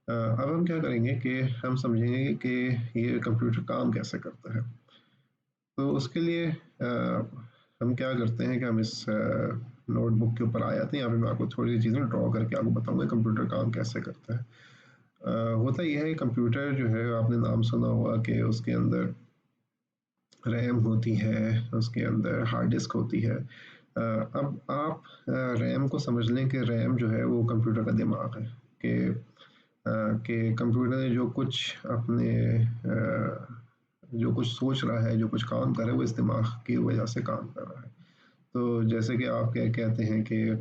अब हम क्या करेंगे कि हम समझेंगे कि ये कंप्यूटर काम कैसे करता है। तो उसके लिए हम क्या करते हैं कि हम इस नोटबुक के ऊपर आ जाते हैं। यहाँ पे मैं आपको थोड़ी सी चीज़ें ड्रॉ करके आपको बताऊंगा कंप्यूटर काम कैसे करता है। होता यह है कंप्यूटर जो है, आपने नाम सुना होगा कि उसके अंदर रैम होती है, उसके अंदर हार्ड डिस्क होती है। अब आप रैम को समझ लें कि रैम जो है वो कंप्यूटर का दिमाग है। कि कंप्यूटर ने जो कुछ अपने जो कुछ सोच रहा है, जो कुछ काम कर रहा है, वो इस दिमाग की वजह से काम कर रहा है। तो जैसे कि आप कहते हैं कि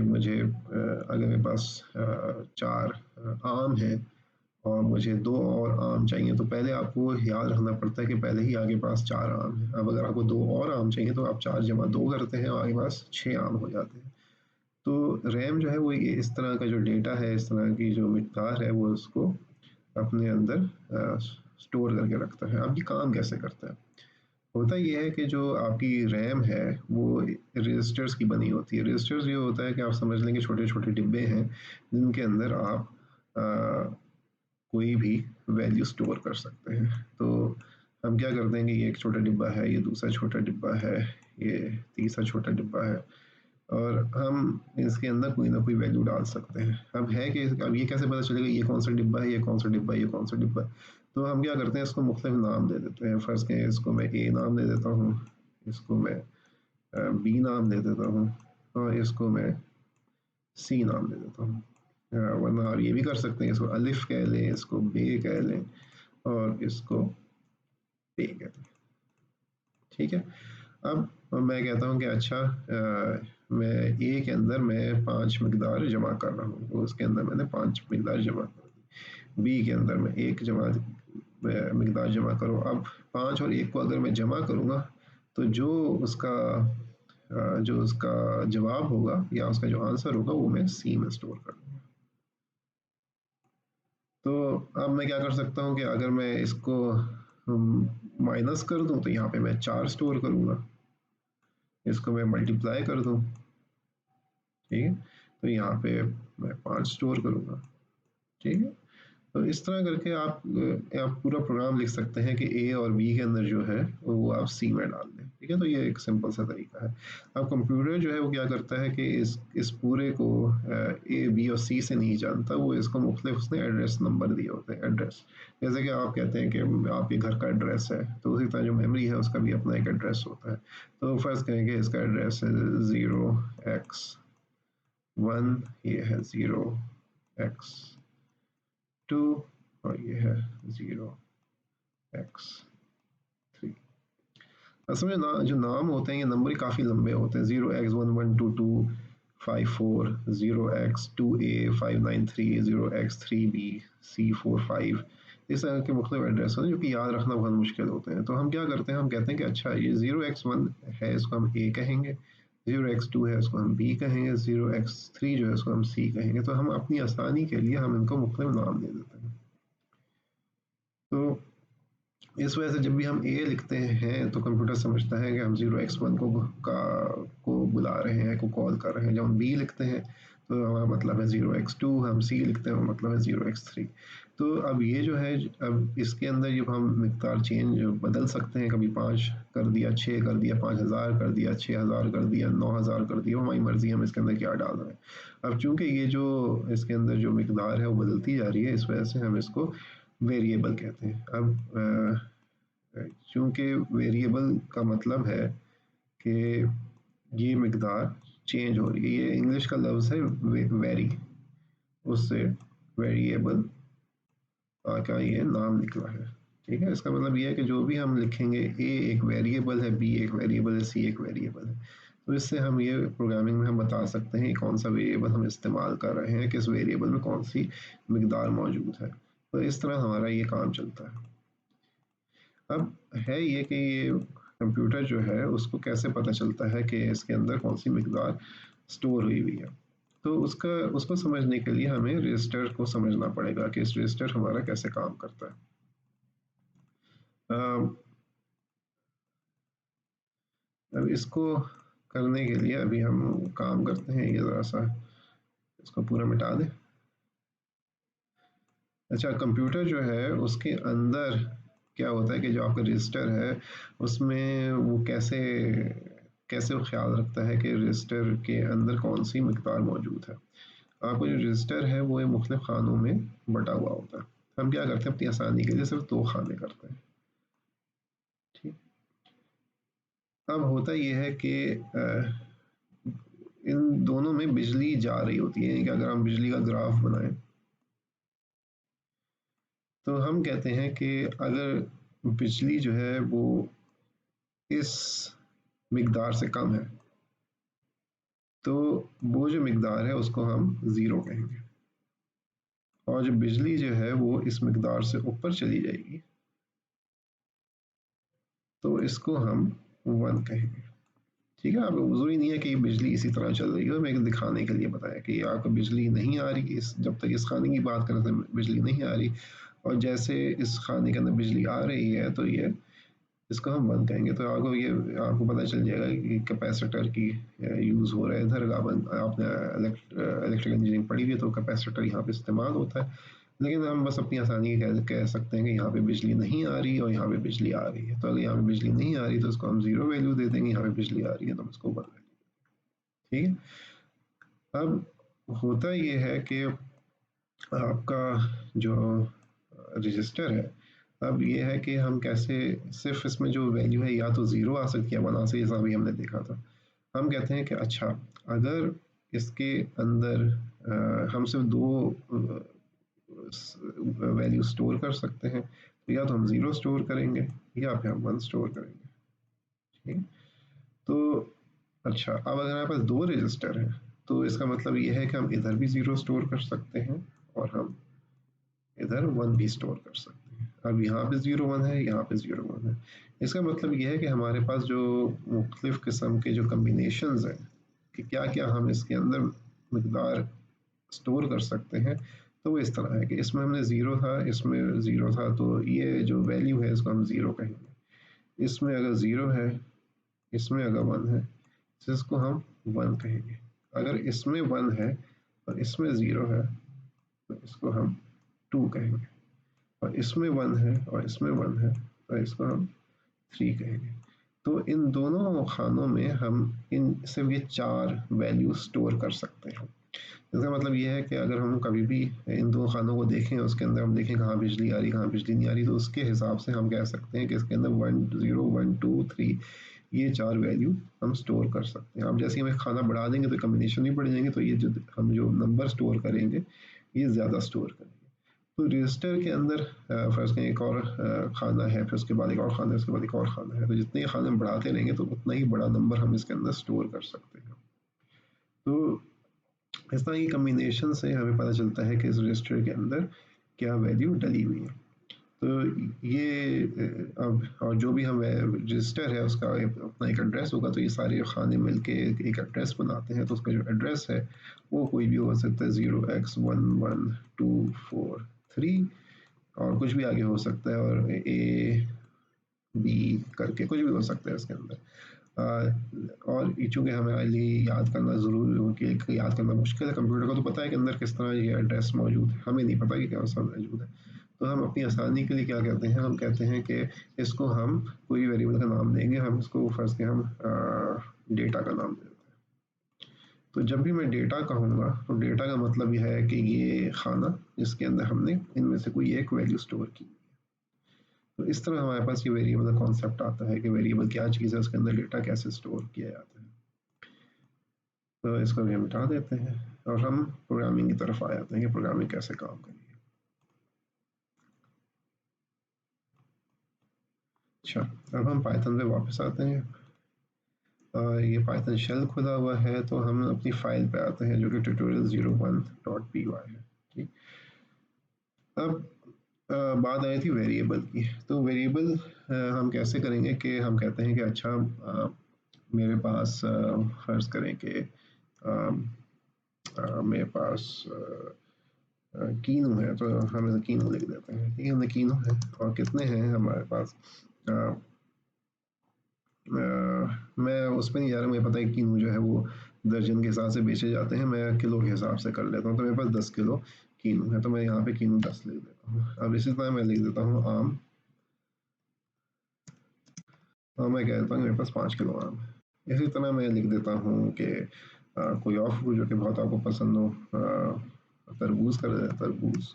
मुझे अगर मेरे पास 4 आम हैं और मुझे 2 और आम चाहिए, तो पहले आपको याद रखना पड़ता है कि पहले ही आपके पास 4 आम हैं। अब अगर आपको 2 और आम चाहिए तो आप 4 जमा 2 करते हैं और आपके पास 6 आम हो जाते हैं। तो रैम जो है वो ये इस तरह का जो डेटा है, इस तरह की जो मिक़दार है, वो उसको अपने अंदर स्टोर करके रखता है। अब ये काम कैसे करता है? होता ये है कि जो आपकी रैम है वो रजिस्टर्स की बनी होती है। रजिस्टर्स ये होता है कि आप समझ लें कि छोटे-छोटे डिब्बे हैं जिनके अंदर आप कोई भी वैल्यू स्टोर कर सकते हैं। तो हम क्या करते हैं कि ये एक छोटा डिब्बा है, ये दूसरा छोटा डिब्बा है, ये तीसरा छोटा डिब्बा है और हम इसके अंदर कोई ना कोई वैल्यू डाल सकते हैं। अब है कि अब ये कैसे पता चलेगा ये कौन सा डिब्बा है, ये कौन सा डिब्बा है, ये कौन सा डिब्बा है? तो हम क्या करते हैं, इसको मुख्तलिफ नाम दे देते हैं। फ़र्ज़ करें इसको मैं ए नाम दे देता हूँ, इसको मैं बी नाम दे देता हूँ और इसको मैं सी नाम दे देता हूँ। वरना आप ये भी कर सकते हैं, इसको अलिफ़ कह लें, इसको बे कह लें और इसको पे कह लें। ठीक है? अब मैं कहता हूँ कि अच्छा मैं ए के अंदर मैं 5 मिक़दार जमा कर रहा हूँ, तो उसके अंदर मैंने 5 मिक़दार जमा कर दी। बी के अंदर मैं 1 मिक़दार जमा करूँ। अब 5 और 1 को अगर मैं जमा करूँगा तो जो उसका जवाब होगा या उसका जो आंसर होगा वो मैं सी में स्टोर कर दूँगा। तो अब मैं क्या कर सकता हूँ कि अगर मैं इसको माइनस कर दूँ तो यहाँ पे मैं 4 स्टोर करूँगा। इसको मैं मल्टीप्लाई कर दूँ, ठीक है? तो यहाँ पे मैं 5 स्टोर करूँगा, ठीक है? तो इस तरह करके आप पूरा प्रोग्राम लिख सकते हैं कि ए और बी के अंदर जो है वो आप सी में डाल दें, ठीक है? तो ये एक सिंपल सा तरीका है। अब कंप्यूटर जो है वो क्या करता है कि इस पूरे को ए, बी और सी से नहीं जानता, वो इसको मुख्तलिफ उसने एड्रेस नंबर दिए होते हैं, एड्रेस। जैसे कि आप कहते हैं कि आपके घर का एड्रेस है, तो उसी तरह जो मेमोरी है उसका भी अपना एक एड्रेस होता है। तो फ़र्ज़ करें कि इसका एड्रेस है 0x1, ये है 0x2 और ये है 0x3। असल में जो नाम होते हैं ये नंबर काफ़ी लंबे होते हैं। 0x112254, 0x2a 593, 0x3b c45, इस तरह के मुख्तलिफ एड्रेस होते हैं जो कि याद रखना बहुत मुश्किल होते हैं। तो हम क्या करते हैं, हम कहते हैं कि अच्छा ये 0x1 है, इसको हम a कहेंगे, 0x2 है इसको हम b कहेंगे, 0x3 जो है इसको हम c कहेंगे। तो हम अपनी आसानी के लिए हम इनको मुख्तलिफ नाम दे देते हैं। तो इस वजह से जब भी हम ए लिखते हैं तो कंप्यूटर समझता है कि हम 0x1 को बुला रहे हैं, को कॉल कर रहे हैं। जब हम बी लिखते हैं तो हमारा मतलब है 0x2, हम सी लिखते हैं मतलब है 0x3। तो अब ये जो है, अब इसके अंदर जब हम मिक़दार चेंज बदल सकते हैं, कभी 5 कर दिया, 6 कर दिया, 5000 कर दिया, 6000 कर दिया, 9000 कर दिया, हमारी मर्ज़ी हम इसके अंदर क्या डाल रहे हैं। अब चूँकि ये जो इसके अंदर जो मिक़दार है वो बदलती जा रही है, इस वजह से हम इसको वेरिएबल कहते हैं। अब चूँकि वेरिएबल का मतलब है कि ये मिक़दार चेंज हो रही है, ये इंग्लिश का लफ्ज़ है वेरी, उससे वेरिएबल का ये नाम निकला है, ठीक है? इसका मतलब ये है कि जो भी हम लिखेंगे, ए एक वेरिएबल है, बी एक वेरिएबल है, सी एक वेरिएबल है। तो इससे हम ये प्रोग्रामिंग में हम बता सकते हैं कौन सा वेरिएबल हम इस्तेमाल कर रहे हैं, किस वेरिएबल में कौन सी मिक़दार मौजूद है। तो इस तरह हमारा ये काम चलता है। अब है ये कि ये कंप्यूटर जो है उसको कैसे पता चलता है कि इसके अंदर कौन सी मिक़दार स्टोर हुई हुई है। तो उसको समझने के लिए हमें रजिस्टर को समझना पड़ेगा कि इस रजिस्टर हमारा कैसे काम करता है। अब इसको करने के लिए अभी हम काम करते हैं, ये ज़रा सा इसको पूरा मिटा दें। अच्छा, कंप्यूटर जो है उसके अंदर क्या होता है कि जो आपका रजिस्टर है उसमें वो कैसे कैसे वो ख्याल रखता है कि रजिस्टर के अंदर कौन सी मिकदार मौजूद है। आपका जो रजिस्टर है वो मुख्तलिफ खानों में बटा हुआ होता है। हम क्या करते हैं अपनी आसानी के लिए सिर्फ 2 खाने करते हैं। ठीक। अब होता ये है कि इन दोनों में बिजली जा रही होती है, यानी कि अगर हम बिजली का ग्राफ बनाएं तो हम कहते हैं कि अगर बिजली जो है वो इस मिकदार से कम है तो वो जो मिकदार है उसको हम ज़ीरो कहेंगे, और जो बिजली जो है वो इस मिकदार से ऊपर चली जाएगी तो इसको हम वन कहेंगे। ठीक है, अब ज़रूरी नहीं है कि बिजली इसी तरह चल रही हो, मैं दिखाने के लिए बताया कि आपको बिजली नहीं आ रही, इस जब तक इस खाने की बात करें तो बिजली नहीं आ रही, और जैसे इस खाने के अंदर बिजली आ रही है तो ये इसको हम बंद करेंगे तो आपको ये आपको पता चल जाएगा कि कैपेसिटर की यूज़ हो रहा है इधर। आपने इलेक्ट्रिकल इंजीनियरिंग पढ़ी हुई है तो कैपेसिटर यहाँ पे इस्तेमाल होता है, लेकिन हम बस अपनी आसानी के कह सकते हैं कि यहाँ पे बिजली नहीं आ रही और यहाँ पे बिजली आ रही है। तो अगर यहाँ पे बिजली नहीं आ रही तो इसको हम ज़ीरो वैल्यू दे देंगे, यहाँ पे बिजली आ रही है तो हम इसको वन वैल्यू। ठीक है। अब होता ये है कि आपका जो रजिस्टर है, अब ये है कि हम कैसे सिर्फ इसमें जो वैल्यू है या तो ज़ीरो आ सकती है वन आ सकती है, जैसा अभी हमने देखा था। हम कहते हैं कि अच्छा अगर इसके अंदर हम सिर्फ दो वैल्यू स्टोर कर सकते हैं तो या तो हम ज़ीरो स्टोर करेंगे या फिर हम वन स्टोर करेंगे। ठीक। तो अच्छा, अब अगर हमारे पास दो रजिस्टर हैं तो इसका मतलब ये है कि हम इधर भी ज़ीरो स्टोर कर सकते हैं और हम इधर वन भी स्टोर कर सकते हैं। अब यहाँ पे ज़ीरो वन है, यहाँ पे ज़ीरो वन है। इसका मतलब ये है कि हमारे पास जो मुख्तलिफ़ किस्म के जो कम्बिनेशंस हैं कि क्या क्या हम इसके अंदर मकदार स्टोर कर सकते हैं, तो वो इस तरह है कि इसमें हमने ज़ीरो था, इसमें ज़ीरो था, तो ये जो वैल्यू है इसको हम ज़ीरो कहेंगे। इसमें अगर ज़ीरो है, इसमें अगर वन है तो इसको हम वन कहेंगे। अगर इसमें वन है और इसमें ज़ीरो है तो इसको हम टू कहेंगे, और इसमें वन है और इसमें वन है तो इसको हम थ्री कहेंगे। तो इन दोनों खानों में हम इन सिर्फ ये चार वैल्यू स्टोर कर सकते हैं। इसका मतलब ये है कि अगर हम कभी भी इन दो खानों को देखें, उसके अंदर हम देखें कहाँ बिजली आ रही कहाँ बिजली नहीं आ रही, तो उसके हिसाब से हम कह सकते हैं कि इसके अंदर one zero one two three ये चार वैल्यू हम स्टोर कर सकते हैं। अब जैसे ही हमें खाना बढ़ा देंगे तो कम्बिनेशन भी बढ़ जाएंगे, तो ये जो हम जो नंबर स्टोर करेंगे ये ज़्यादा स्टोर करेंगे। तो रजिस्टर के अंदर फ़र्ज़ करें एक और खाना है, फिर उसके बाद एक और खाना है, उसके बाद एक और खाना है, तो जितने खाने हम बढ़ाते रहेंगे तो उतना ही बड़ा नंबर हम इसके अंदर स्टोर कर सकते हैं। तो इस तरह की कम्बिनेशन से हमें पता चलता है कि इस रजिस्टर के अंदर क्या वैल्यू डली हुई है। तो ये अब और जो भी हम रजिस्टर है उसका अपना एक एड्रेस होगा, तो ये सारे खाने मिलके एक एड्रेस बनाते हैं, तो उसका जो एड्रेस है वो कोई भी हो सकता है, 0x1124 3 और कुछ भी आगे हो सकता है, और ए बी करके कुछ भी हो सकता है इसके अंदर। और चूँकि हमारे लिए याद करना ज़रूरी कि याद करना मुश्किल है, कंप्यूटर को तो पता है कि अंदर किस तरह ये एड्रेस मौजूद है, हमें नहीं पता कि क्या सा मौजूद है। तो हम अपनी आसानी के लिए क्या कहते हैं, हम कहते हैं कि इसको हम कोई वेरिएबल का नाम देंगे, हम इसको फ़र्ज़ के हम डेटा का नाम देते हैं। तो जब भी मैं डेटा कहूँगा तो डेटा का मतलब यह है कि ये खाना जिसके अंदर हमने इनमें से कोई एक वैल्यू स्टोर की। तो इस तरह हमारे पास ये वेरिएबल का कॉन्सेप्ट आता है कि वेरिएबल क्या चीज़ है, उसके अंदर डेटा कैसे स्टोर किया जाता है। तो इसको भी हम मिटा देते हैं और हम प्रोग्रामिंग की तरफ आ जाते हैं कि प्रोग्रामिंग कैसे काम करेगी। अच्छा, अब हम पाइथन पे वापस आते हैं। ये पाइथन शेल खुला हुआ है, तो हम अपनी फाइल पे आते हैं जो कि tutorial01.py है। ठीक। अब बात आई थी वेरिएबल की, तो वेरिएबल हम कैसे करेंगे कि हम कहते हैं कि अच्छा मेरे पास फ़र्ज़ करें कि मेरे पास कीनू है, तो हम इसे कीनू लिख देते हैं। ठीक है, हमने कीनू है और कितने हैं हमारे पास, मैं उस पर नहीं जा रहा, मुझे पता है कीनू जो है वो दर्जन के हिसाब से बेचे जाते हैं, मैं किलो के हिसाब से कर लेता हूँ। तो मेरे पास 10 किलो कीनू है, तो मैं यहाँ पे कीनू 10 लिख देता हूँ। अब इसी तरह मैं लिख देता हूँ आम, और मैं कह देता हूँ मेरे पास 5 किलो आम है। इसी तरह मैं लिख देता हूँ कि कोई और फ्रूट जो कि बहुत आपको पसंद हो, तरबूज कर दें, तरबूज,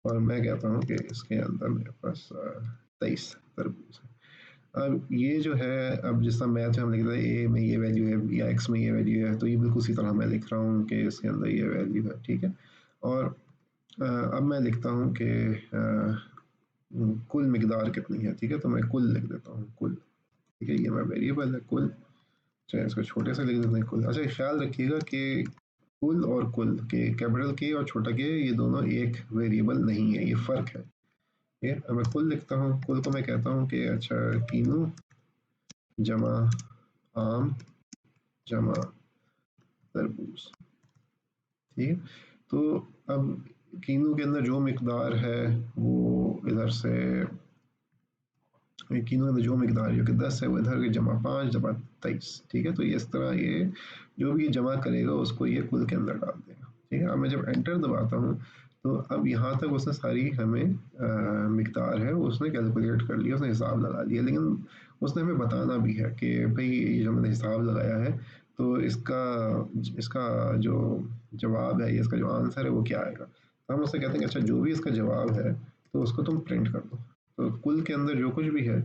और मैं कहता हूँ कि इसके अंदर मेरे पास 23 तरबूज है। अब ये जो है, अब जिस तरह मैथ में हम लिख रहे हैं ए में ये वैल्यू है या एक्स में ये वैल्यू है, तो ये बिल्कुल उसी तरह मैं लिख रहा हूँ कि इसके अंदर ये वैल्यू है, ठीक है। और अब मैं लिखता हूँ कि कुल मिकदार कितनी है, ठीक है, तो मैं कुल लिख देता हूँ, कुल, ठीक है, ये मैं वेरिएबल है कुल, चाहे इसको छोटे से लिख देते हैं कुल। अच्छा, ख्याल रखिएगा कि कुल और कुल के, कैपिटल के और छोटा के, ये दोनों एक वेरिएबल नहीं है, ये फ़र्क है। ठीक है, अब मैं कुल लिखता हूँ, कुल को मैं कहता हूँ कि अच्छा कीनू जमा आम जमा तरबूज, ठीक है। तो अब कीनू के अंदर जो मिकदार है वो इधर से, कीनू में जो मिकदार जो कि 10 है वो इधर के जमा 5 जमा 23, ठीक है। तो ये इस तरह ये जो भी जमा करेगा उसको ये कुल के अंदर डाल देगा, ठीक है। अब मैं जब एंटर दबाता हूँ तो अब यहाँ तक उसने सारी हमें मिकदार है वो उसने कैलकुलेट कर लिया, उसने हिसाब लगा लिया, लेकिन उसने हमें बताना भी है कि भाई ये जो मैंने हिसाब लगाया है तो इसका इसका जो जवाब है, ये इसका जो आंसर है वो क्या आएगा। तो हम उससे कहते हैं कि अच्छा जो भी इसका जवाब है तो उसको तुम प्रिंट कर दो। तो कुल के अंदर जो कुछ भी है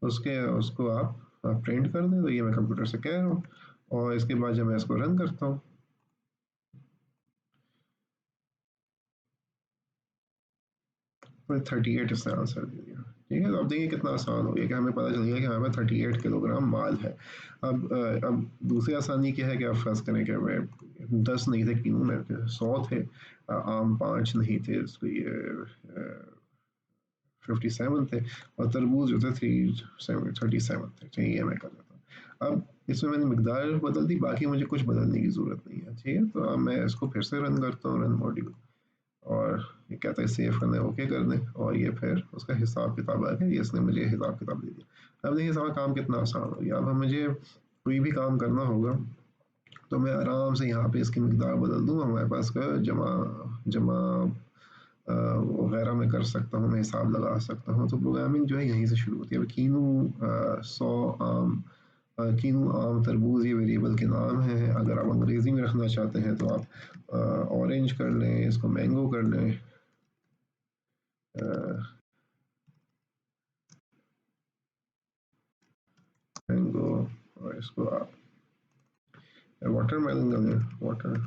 उसके उसको आप प्रिंट कर दें। तो ये मैं कंप्यूटर से कह रहा हूँ, और इसके बाद जब मैं इसको रन करता हूँ 38 इसने आंसर दे दिया, ठीक है। तो अब देखिए कितना आसान हो गया कि हमें पता चल गया कि हमें 38 किलोग्राम माल है। अब दूसरी आसानी क्या है कि आप फर्ज करें कि मैं 10 नहीं थे कीनू में, 100 थे, आम 5 नहीं थे, इसको ये 57 थे, और तरबूज जो थे 37 थे, चाहिए ये मैं कर देता हूँ। अब इसमें मैंने मिकदार बदल दी, बाकी मुझे कुछ बदलने की ज़रूरत नहीं है, ठीक है। तो अब मैं इसको फिर से रन करता हूँ, रन मॉड्यूल, और ये कहता है सेव करना है, ओके कर दें, और ये फिर उसका हिसाब किताब आ गया, ये इसने मुझे हिसाब किताब दे दिया। अब देखिए सारा काम कितना आसान हो गया। अब हम मुझे कोई भी काम करना होगा तो मैं आराम से यहाँ पे इसकी मिकदार बदल दूँगा, हमारे पास का जमा जमा वगैरह मैं कर सकता हूँ, मैं हिसाब लगा सकता हूँ। तो प्रोग्रामिंग जो है यहीं से शुरू होती है। अब कीनू 100 आम, कीनू आम तरबूज ये वेरिएबल के नाम हैं। अगर आप अंग्रेज़ी में रखना चाहते हैं तो आप ऑरेंज कर लें, इसको मैंगो कर लें, मैंगो, और इसको आप वाटरमेलन कर लें, water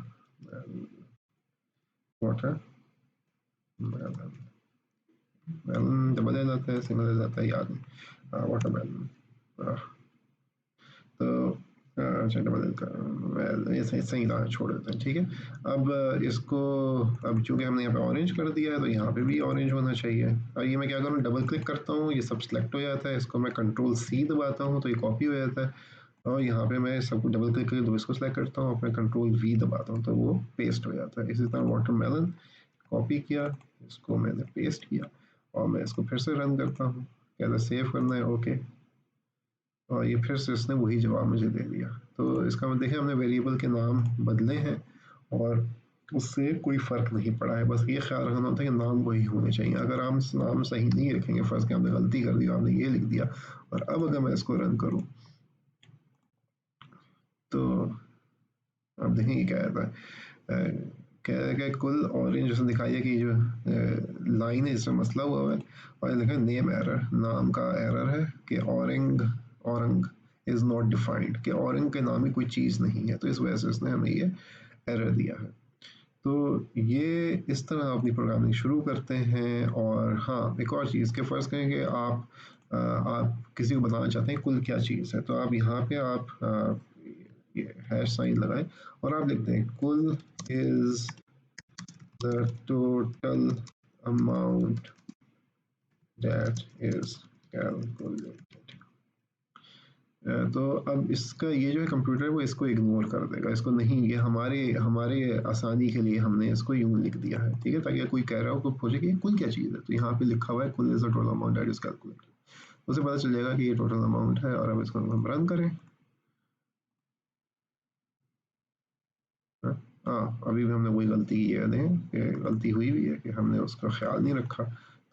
water melon, melon double A जाता है, सिंगल ए जाता है, याद नहीं, वाटरमेलन। तो अच्छा डबल एल का ऐसे सही रहा, छोड़ देते हैं, ठीक है। अब इसको, अब चूंकि हमने यहाँ पे ऑरेंज कर दिया है तो यहाँ पे भी ऑरेंज होना चाहिए। अब ये मैं क्या करूँ, डबल क्लिक करता हूँ, ये सब सिलेक्ट हो जाता है, इसको मैं कंट्रोल सी दबाता हूँ तो ये कॉपी हो जाता है, और यहाँ पे मैं सबको डबल क्लिक करके तो इसको सिलेक्ट करता हूँ, अपने कंट्रोल वी दबाता हूँ तो वो पेस्ट हो जाता है। इसी तरह वाटरमेलन कॉपी किया, इसको मैंने पेस्ट किया, और मैं इसको फिर से रन करता हूँ, कहता सेव करना है, ओके, और ये फिर से इसने वही जवाब मुझे दे दिया। तो इसका मतलब देखिए हमने वेरिएबल के नाम बदले हैं और उससे कोई फ़र्क नहीं पड़ा है। बस ये ख्याल रखना होता है कि नाम वही होने चाहिए। अगर हम नाम सही नहीं रखेंगे, फ़र्ज़ कि हमने गलती कर दी, आपने ये लिख दिया, और अब अगर मैं इसको रन करूँ तो अब देखें ये क्या आता है, कह रहा है कि कुल ऑरेंज उसने दिखाई है कि जो लाइन है इसमें मसला हुआ है, और लिखा है नेम एरर, नाम का एरर है कि Orang Orang is not defined, कि औरंग के नाम में कोई चीज़ नहीं है, तो इस वजह से उसने हमें ये एरर दिया है। तो ये इस तरह अपनी प्रोग्रामिंग शुरू करते हैं। और हाँ, एक और चीज़, कि फ़र्ज़ करें कि आप किसी को बताना चाहते हैं कुल क्या चीज़ है, तो आप यहाँ पे आप ये हैश साइन लगाएं और आप लिख दें कुल is the total amount that is calculated. तो अब इसका ये जो है कंप्यूटर है वो इसको इग्नोर कर देगा, इसको नहीं, ये हमारे हमारे आसानी के लिए हमने इसको यूँ लिख दिया है, ठीक है, ताकि कोई कह रहा हो, कोई पूछे कि ये कुल क्या चीज़ है, तो यहाँ पे लिखा हुआ है कुल is the total amount that is calculated, उसे पता चल जाएगा कि ये टोटल अमाउंट है। और अब इसको हम रन करें हाँ, अभी भी हमने वही गलती की है, देखें कि गलती हुई भी है कि हमने उसका ख़्याल नहीं रखा।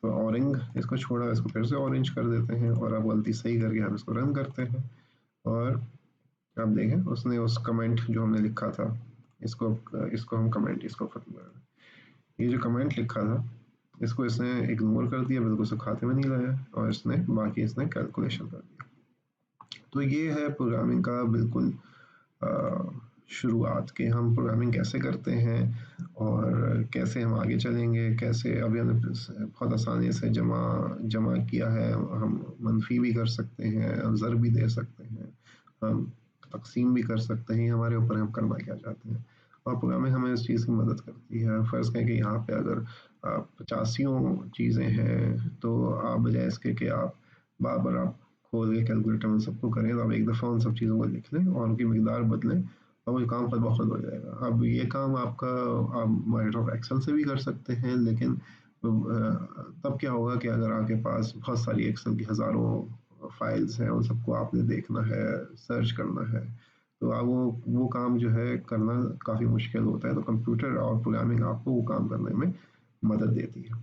तो ऑरेंज इसको छोड़ा, इसको फिर से ऑरेंज कर देते हैं और अब गलती सही करके हम इसको रन करते हैं। और अब देखें उसने उस कमेंट जो हमने लिखा था, इसको इसको हम कमेंट इसको ख़त्म कर दें। ये जो कमेंट लिखा था इसको इसने इग्नोर कर दिया, बिल्कुल उसको खाते में नहीं लाया और इसने बाकी इसने कैलकुलेशन कर दिया। तो ये है प्रोग्रामिंग का बिल्कुल शुरुआत कि हम प्रोग्रामिंग कैसे करते हैं और कैसे हम आगे चलेंगे, कैसे अभी हमने बहुत आसानी से जमा जमा किया है, हम मनफी भी कर सकते हैं, हम ज़र भी दे सकते हैं, हम तकसीम भी कर सकते हैं, हमारे ऊपर हम करना क्या चाहते हैं। और प्रोग्रामिंग हमें इस चीज़ की मदद करती है। फ़र्ज़ करें कि यहाँ पे अगर 85 चीज़ें हैं तो आप बजाय इसके कि आप बार बार आप खोल के कैलकुलेटर में सबको करें, तो आप एक दफ़ा उन सब चीज़ों को लिख लें और उनकी मिकदार बदलें और वो काम खुद ब खुद हो जाएगा। अब ये काम आपका आप माइक्रोसॉफ्ट एक्सेल से भी कर सकते हैं, लेकिन तब क्या होगा कि अगर आपके पास बहुत सारी एक्सेल की हज़ारों फाइल्स हैं, उन सबको आपने देखना है, सर्च करना है, तो आप वो काम जो है करना काफ़ी मुश्किल होता है। तो कंप्यूटर और प्रोग्रामिंग आपको वो काम करने में मदद देती है।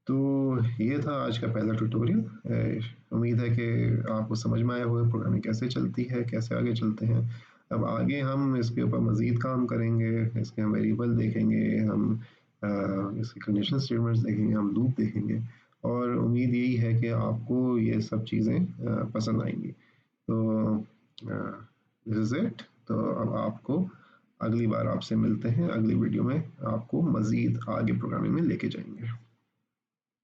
तो ये था आज का पहला ट्यूटोरियल। उम्मीद है कि आपको समझ में आया होगा प्रोग्रामिंग कैसे चलती है, कैसे आगे चलते हैं। अब आगे हम इसके ऊपर मज़ीद काम करेंगे, इसके हम वेरिएबल देखेंगे, हम इसके कंडीशनल स्टेटमेंट्स देखेंगे, हम लूप देखेंगे और उम्मीद यही है कि आपको ये सब चीज़ें पसंद आएँगी। तो दिस इज़ इट। तो अब आपको अगली बार आपसे मिलते हैं, अगली वीडियो में आपको मज़ीद आगे प्रोग्रामिंग में लेके जाएँगे।